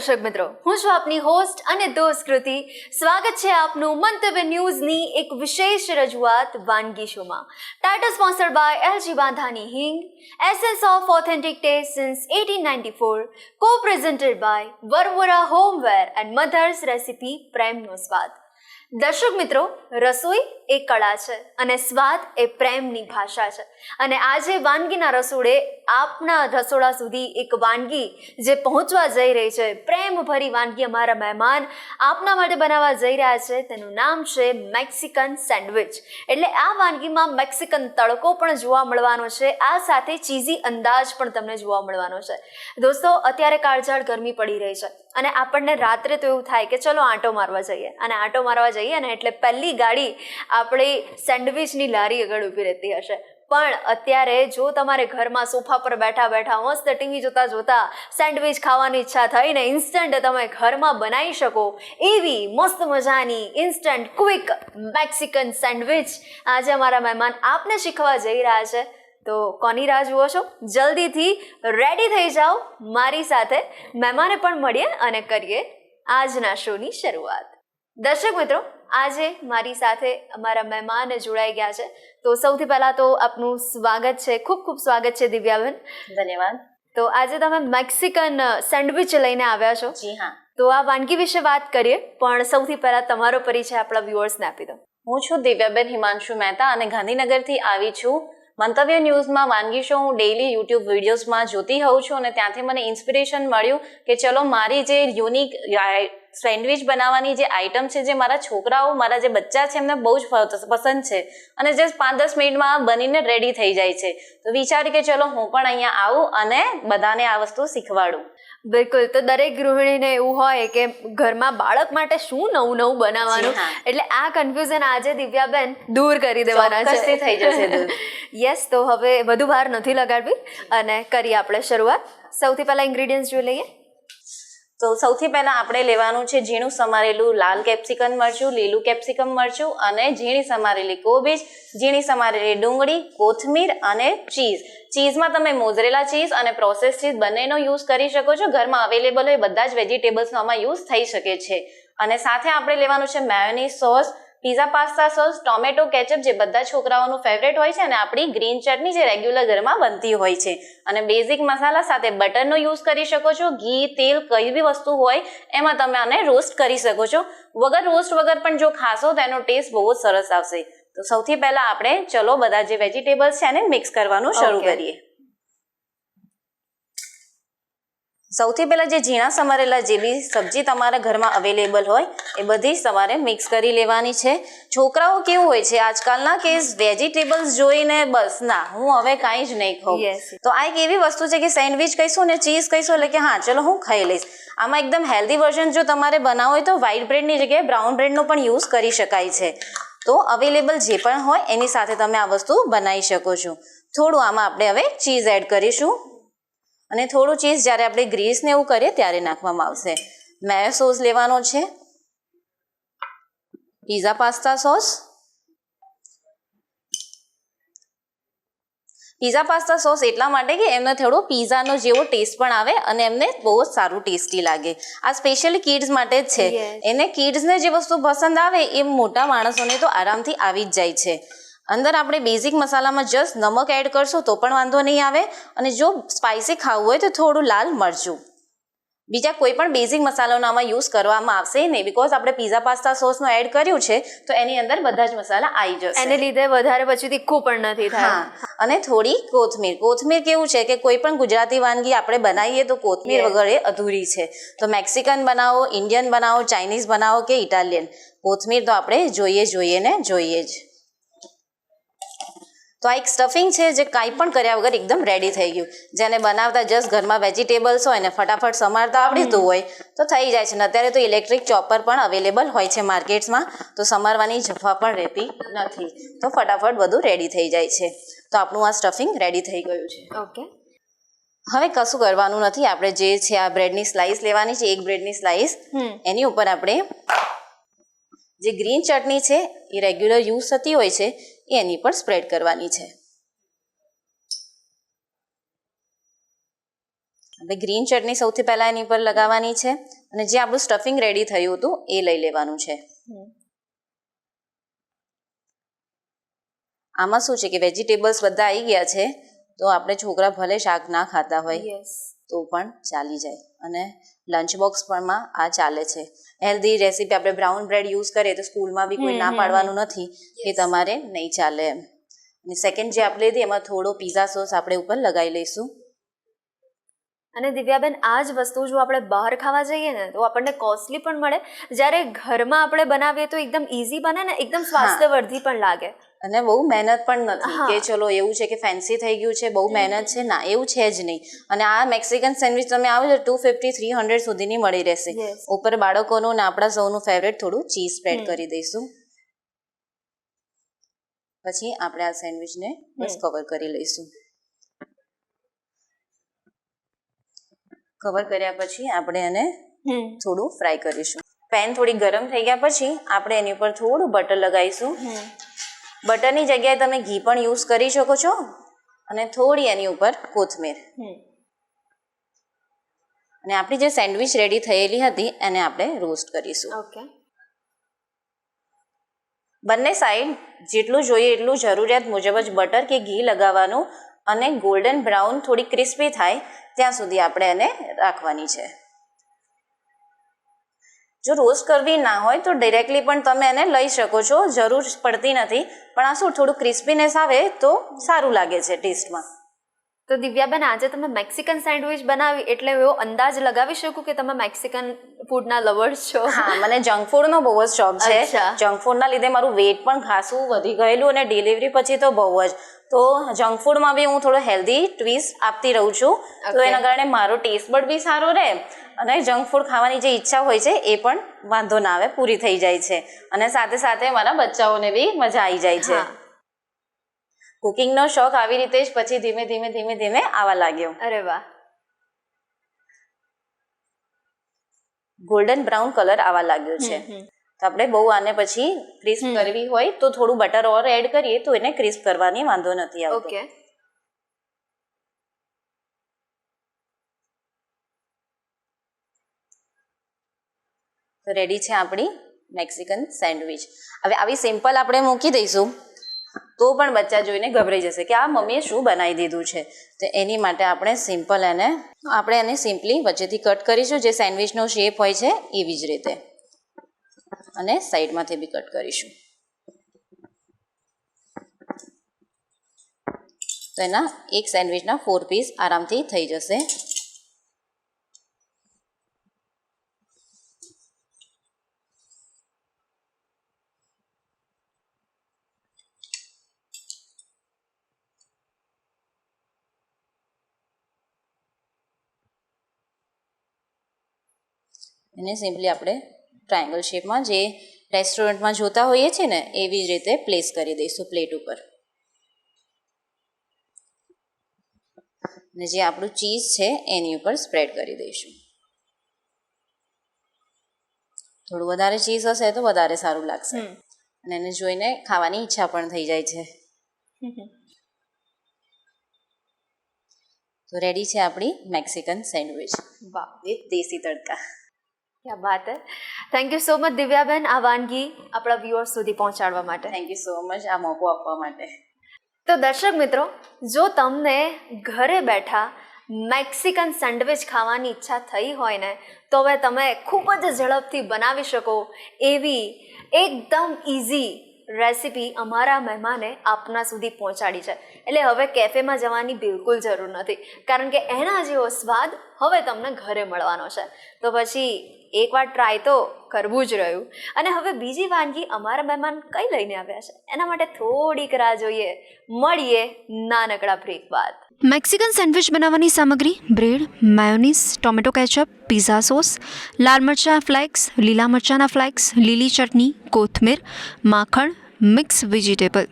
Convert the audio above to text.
દર્શક મિત્રો, હું છું આપની હોસ્ટ અને દોસ્ત કૃતિ. સ્વાગત છે આપનું મંતવ્ય ન્યૂઝની એક વિશેષ રજૂઆત વાનગી શોમાં. Title sponsored by LG Bandhani hing, essence of authentic taste since 1894, co-presented by વરવરા હોમવેર એન્ડ મધર્સ રેસિપી પ્રેમનો સ્વાદ. દર્શક મિત્રો, રસોઈ એ કળા છે અને સ્વાદ એ પ્રેમની ભાષા છે. અને આજે વાનગીના રસોડે આપના રસોડા સુધી એક વાનગી જે પહોંચવા જઈ રહી છે, પ્રેમ ભરી વાનગી અમારા મહેમાન આપના માટે બનાવવા જઈ રહ્યા છે, તેનું નામ છે મેક્સિકન સેન્ડવિચ. એટલે આ વાનગીમાં મેક્સિકન તડકો પણ જોવા મળવાનો છે, આ સાથે ચીઝી અંદાજ પણ તમને જોવા મળવાનો છે. દોસ્તો, અત્યારે કાળઝાળ ગરમી પડી રહી છે અને આપણને રાત્રે તો એવું થાય કે ચલો આંટો મારવા જઈએ, અને આંટો મારવા જઈએ ને એટલે પહેલી ગાડી આપણી સેન્ડવિચની લારી આગળ ઊભી રહેતી હશે. પણ અત્યારે જો તમારે ઘરમાં સોફા પર બેઠા બેઠા મસ્ત ટીવી જોતા જોતા સેન્ડવિચ ખાવાની ઈચ્છા થઈને ઇન્સ્ટન્ટ તમે ઘરમાં બનાવી શકો એવી મસ્ત મજાની ઇન્સ્ટન્ટ ક્વિક મેક્સિકન સેન્ડવિચ આજે અમારા મહેમાન આપને શીખવા જઈ રહ્યા છે. તો કોની રાહ જુઓ છો? જલ્દીથી રેડી થઈ જાઓ મારી સાથે. મહેમાને પણ મળીએ અને કરીએ આજના શોની શરૂઆત. દર્શક મિત્રો, આજે મારી સાથે અમારા મહેમાન જોડાઈ ગયા છે. તો સૌથી પહેલાં તો આપનું સ્વાગત છે, ખૂબ ખૂબ સ્વાગત છે દિવ્યાબેન. ધન્યવાદ. તો આજે તમે મેક્સિકન સેન્ડવિચ લઈને આવ્યા છો. જી હા. તો આ વાનગી વિશે વાત કરીએ, પણ સૌથી પહેલાં તમારો પરિચય આપણા વ્યુઅર્સને આપી દો. હું છું દિવ્યાબેન હિમાંશુ મહેતા અને ગાંધીનગરથી આવી છું. મંતવ્ય ન્યૂઝમાં વાનગી શો હું ડેઈલી યુટ્યુબ વિડીયોઝમાં જોતી હોઉં છું અને ત્યાંથી મને ઇન્સ્પિરેશન મળ્યું કે ચલો મારી જે યુનિક સેન્ડવિચ બનાવવાની જે આઈટમ છે, જે મારા છોકરાઓ, મારા જે બચ્ચા છે એમને બહુ જ પસંદ છે અને જે 5-10 મિનિટમાં બનીને રેડી થઈ જાય છે. તો વિચાર્યું કે ચલો હું પણ અહીંયા આવું અને બધાને આ વસ્તુ શીખવાડું. બિલકુલ. તો દરેક ગૃહિણીને એવું હોય કે ઘરમાં બાળક માટે શું નવું નવું બનાવવાનું, એટલે આ કન્ફ્યુઝન આજે દિવ્યાબેન દૂર કરી દેવાના છે. થઈ જશે દૂર. યસ. તો હવે વધુ વાર નથી લગાડવી અને કરીએ આપણે શરૂઆત. સૌથી પહેલા ઇન્ગ્રેડિયન્ટ્સ જોઈ લઈએ. તો સૌથી પહેલા આપણે લેવાનું છે ઝીણું સમારેલું લાલ કેપ્સિકમ મરચું, લીલું કેપ્સિકમ મરચું અને ઝીણી સમારેલી કોબીજ, ઝીણી સમારેલી ડુંગળી, કોથમીર અને ચીઝ. ચીઝમાં તમે મોઝરેલા ચીઝ અને પ્રોસેસ ચીઝ બંનેનો યુઝ કરી શકો છો. ઘરમાં અવેલેબલ હોય બધા જ વેજીટેબલ્સનો આમાં યુઝ થઈ શકે છે. અને સાથે આપણે લેવાનું છે mayonnaise sauce, pizza pasta sauce, tomato ketchup જે બધા છોકરાઓનું ફેવરેટ હોય છે, અને આપણી ગ્રીન ચટણી જે રેગ્યુલર ઘરમાં બનતી હોય છે. અને બેઝિક મસાલા સાથે બટરનો યુઝ કરી શકો છો. ઘી, તેલ, કઈ બી વસ્તુ હોય એમાં તમે આને રોસ્ટ કરી શકો છો. રોસ્ટ વગર પણ જો ખાશો તો એનો ટેસ્ટ બહુ જ સરસ આવશે. તો સૌથી પહેલા આપણે ચલો બધા જે વેજીટેબલ્સ છે એને મિક્સ કરવાનું શરૂ કરીએ. સૌથી પહેલા જે ઝીણા સમારેલા જે બી સબ્જી તમારા ઘરમાં અવેલેબલ હોય એ બધી જ તમારે મિક્સ કરી લેવાની છે. છોકરાઓ કેવું હોય છે આજકાલના કે વેજીટેબલ્સ જોઈને બસ ના, હું હવે કાંઈ જ નહીં ખાઉં. તો આ એક એવી વસ્તુ છે કે સેન્ડવિચ કહીશું ને ચીઝ કહીશું એટલે કે હા ચલો હું ખાઈ લઈશ. આમાં એકદમ હેલ્ધી વર્ઝન જો તમારે બનાવવું હોય તો વ્હાઈટ બ્રેડની જગ્યાએ બ્રાઉન બ્રેડનો પણ યુઝ કરી શકાય છે. તો અવેલેબલ જે પણ હોય એની સાથે તમે આ વસ્તુ બનાવી શકો છો. થોડું આમાં આપણે હવે ચીઝ એડ કરીશું અને થોડું ચીઝ જ્યારે આપણે ગ્રીસ ને એવું કરીએ ત્યારે નાખવામાં આવશે. મેયો સોસ લેવાનો છે, pizza pasta sauce. Pizza pasta sauce એટલા માટે કે એમને થોડો પીઝાનો જેવો ટેસ્ટ પણ આવે અને એમને બહુ જ સારું ટેસ્ટી લાગે. આ સ્પેશિયલી કિડ્સ માટે જ છે. એને કિડ્સને જે વસ્તુ પસંદ આવે એ મોટા માણસોને તો આરામથી આવી જ જાય છે. અંદર આપણે બેઝિક મસાલામાં જસ્ટ નમક એડ કરશું તો પણ વાંધો નહીં આવે, અને જો સ્પાઇસી ખાવું હોય તો થોડું લાલ મરચું. બીજા કોઈ પણ બેઝિક મસાલાનો આમાં યુઝ કરવામાં આવશે નહીં, બિકોઝ આપણે પીઝા પાસ્તા સોસનો એડ કર્યું છે તો એની અંદર બધા જ મસાલા આવી જશે. એને લીધે વધારે પછી તીખું પણ નથી થાય. અને થોડી કોથમીર. કોથમીર કેવું છે કે કોઈ પણ ગુજરાતી વાનગી આપણે બનાવીએ તો કોથમીર વગર એ અધૂરી છે. તો મેક્સિકન બનાવો, ઇન્ડિયન બનાવો, ચાઇનીઝ બનાવો કે ઇટાલિયન, કોથમીર તો આપણે જોઈએ ને જોઈએ જ. તો આ એક સ્ટફિંગ છે જે કાંઈ પણ કર્યા વગર એકદમ રેડી થઈ ગયું. જેને બનાવતા જસ્ટ ઘરમાં વેજીટેબલ્સ હોય ને ફટાફટ સમારતા આવડતું હોય તો થઈ જાય છે. ને અત્યારે તો ઇલેક્ટ્રિક ચોપર પણ અવેલેબલ હોય છે માર્કેટ્સમાં, તો સમારવાની જફા પણ રહેતી નથી. તો ફટાફટ બધું રેડી થઈ જાય છે. તો આપણું આ સ્ટફિંગ રેડી થઈ ગયું છે. ઓકે. હવે કશું કરવાનું નથી. આપણે જે છે આ બ્રેડની સ્લાઇસ લેવાની છે, એક બ્રેડની સ્લાઇસ. એની ઉપર આપણે જે ગ્રીન ચટણી છે એ રેગ્યુલર યુઝ થતી હોય છે એની પર સ્પ્રેડ કરવાની છે. આપણે ગ્રીન ચટણી સૌથી પહેલાં એની પર લગાવવાની છે અને જે આપણું સ્ટફિંગ રેડી થયું હતું એ લઈ લેવાનું છે. આમાં શું છે કે વેજીટેબલ્સ બધા આવી ગયા છે તો આપણે છોકરા ભલે શાક ના ખાતા હોય તો પણ ચાલી જાય અને લંચ બોક્સ પણમાં આ ચાલે છે. હેલ્ધી રેસીપી આપણે બ્રાઉન બ્રેડ યુઝ કરીએ તો સ્કૂલમાં બી કોઈ ના પાડવાનું નથી કે તમારે નહીં ચાલે એમ. અને સેકન્ડ જે આપણે લીધી એમાં થોડો પિઝા સોસ આપણે ઉપર લગાવી લઈશું. અને દિવ્યાબેન આ જ વસ્તુ જો આપણે બહાર ખાવા જઈએ ને તો આપણને કોસ્ટલી પણ મળે, જ્યારે ઘરમાં આપણે બનાવીએ તો એકદમ ઇઝી બને ને એકદમ સ્વાસ્થ્યવર્ધી પણ લાગે અને બહુ મહેનત પણ નથી કે ચલો એવું છે કે ફેન્સી થઈ ગયું છે બહુ મહેનત છે, ના એવું છે જ નહીં. અને આ મેક્સિકન સેન્ડવિચ તમે આવો છો 250-300 સુધીની મળી રહેશે. ઉપર બાળકોનું ને આપણા સૌનું ફેવરેટ થોડું ચીઝ સ્પ્રેડ કરી દઈશું. પછી આપણે આ સેન્ડવિચને બસ કવર કરી લઈશું. કવર કર્યા પછી આપણે એને થોડું ફ્રાય કરીશું. પેન થોડી ગરમ થઈ ગયા પછી આપણે એની ઉપર થોડું બટર લગાવીશું. બટરની જગ્યાએ તમે ઘી પણ યુઝ કરી શકો છો અને થોડી એની ઉપર કોથમીર. અને આપણી જે સેન્ડવિચ રેડી થયેલી હતી એને આપણે રોસ્ટ કરીશું. બંને સાઈડ જેટલું જોઈએ એટલું જરૂરિયાત મુજબ જ બટર કે ઘી લગાવવાનું અને ગોલ્ડન બ્રાઉન થોડી ક્રિસ્પી થાય ત્યાં સુધી આપણે એને રાખવાની છે. જો રોસ્ટ કરવી ના હોય તો ડિરેક્ટલી પણ તમે એને લઈ શકો છો, જરૂર પડતી નથી. પણ આ શું થોડું ક્રિસ્પીનેસ આવે તો સારું લાગે છે ટેસ્ટમાં. તો દિવ્યાબેન આજે તમે મેક્સિકન સેન્ડવિચ બનાવી એટલે એવો અંદાજ લગાવી શકું કે તમે મેક્સિકન ફૂડના લવર્સ છો? હા, મને જંક ફૂડનો બહુ જ શોખ છે. જંક ફૂડના લીધે મારું વેઇટ પણ ખાસું વધી ગયેલું અને ડિલિવરી પછી તો બહુ જ. તો જંક ફૂડમાં બી હું થોડો હેલ્ધી ટ્વિસ્ટ આપતી રહું છું તો એના કારણે મારો ટેસ્ટ બડ બી સારો રહે અને જંક ફૂડ ખાવાની જે ઈચ્છા હોય છે એ પણ વાંધો ના આવે, પૂરી થઈ જાય છે. અને સાથે સાથે મારા બચ્ચાઓને બી મજા આવી જાય છે. કુકિંગનો શોખ આવી રીતે જ પછી ધીમે ધીમે આવવા લાગ્યો. અરે વાહ. ગોલ્ડન બ્રાઉન કલર આવવા લાગ્યો છે તો આપણે બહુ આને પછી ક્રિસ્પ કરવી હોય તો થોડું બટર ઓર એડ કરીએ તો એને ક્રિસ્પ કરવાની વાંધો નથી આવતો. તો રેડી છે આપણી મેક્સિકન સેન્ડવિચ. હવે આવી સિમ્પલ આપણે મૂકી દઈશું તો પણ બચ્ચા જોઈને ગભરાઈ જશે કે આ મમ્મીએ શું બનાવી દીધું છે. તો એની માટે આપણે એને સિમ્પલી વચ્ચેથી કટ કરીશું જે સેન્ડવિચનો શેપ હોય છે એવી જ રીતે અને સાઈડમાંથી બી કટ કરીશું. તો એના એક સેન્ડવિચના 4 પીસ આરામથી થઈ જશે. એને સિમ્પલી આપણે ટ્રાયંગલ શેપમાં જે રેસ્ટોરન્ટમાં જોતા હોઈએ છીએ ને એવી જ રીતે પ્લેસ કરી દઈશું પ્લેટ ઉપર. અને જે આપણું ચીઝ છે એની ઉપર સ્પ્રેડ કરી દઈશું. થોડું વધારે ચીઝ હશે તો વધારે સારું લાગશે અને એને જોઈને ખાવાની ઈચ્છા પણ થઈ જાય છે. તો રેડી છે આપણી મેક્સિકન સેન્ડવિચ વિથ દેશી તડકા. ક્યા બાત હે. થેન્ક યુ સો મચ દિવ્યાબેન આ વાનગી આપણા વ્યુઅર્સ સુધી પહોંચાડવા માટે. થેન્ક યુ સો મચ આ મોકો આપવા માટે. તો દર્શક મિત્રો, જો તમને ઘરે બેઠા મેક્સિકન સેન્ડવિચ ખાવાની ઈચ્છા થઈ હોય ને તો હવે તમે ખૂબ જ ઝડપથી બનાવી શકો એવી એકદમ ઇઝી રેસીપી અમારા મહેમાને આપના સુધી પહોંચાડી છે. એટલે હવે કેફેમાં જવાની બિલકુલ જરૂર નથી, કારણ કે એના જેવો સ્વાદ હવે તમને ઘરે મળવાનો છે. તો પછી એકવાર ટ્રાય તો કરવું જ રહ્યું. અને હવે બીજી વાનગી અમારા મહેમાન કઈ લઈને આવ્યા છે એના માટે થોડીક રાહ જોઈએ. મળીએ નાનકડા બ્રેક બાદ. મેક્સિકન સેન્ડવિચ બનાવવાની સામગ્રી: bread, mayonnaise, tomato ketchup, pizza sauce, લાલ મરચાં ફ્લેક્સ, લીલા મરચાંના ફ્લેક્સ, લીલી ચટણી, કોથમીર, માખણ, મિક્સ વેજીટેબલ.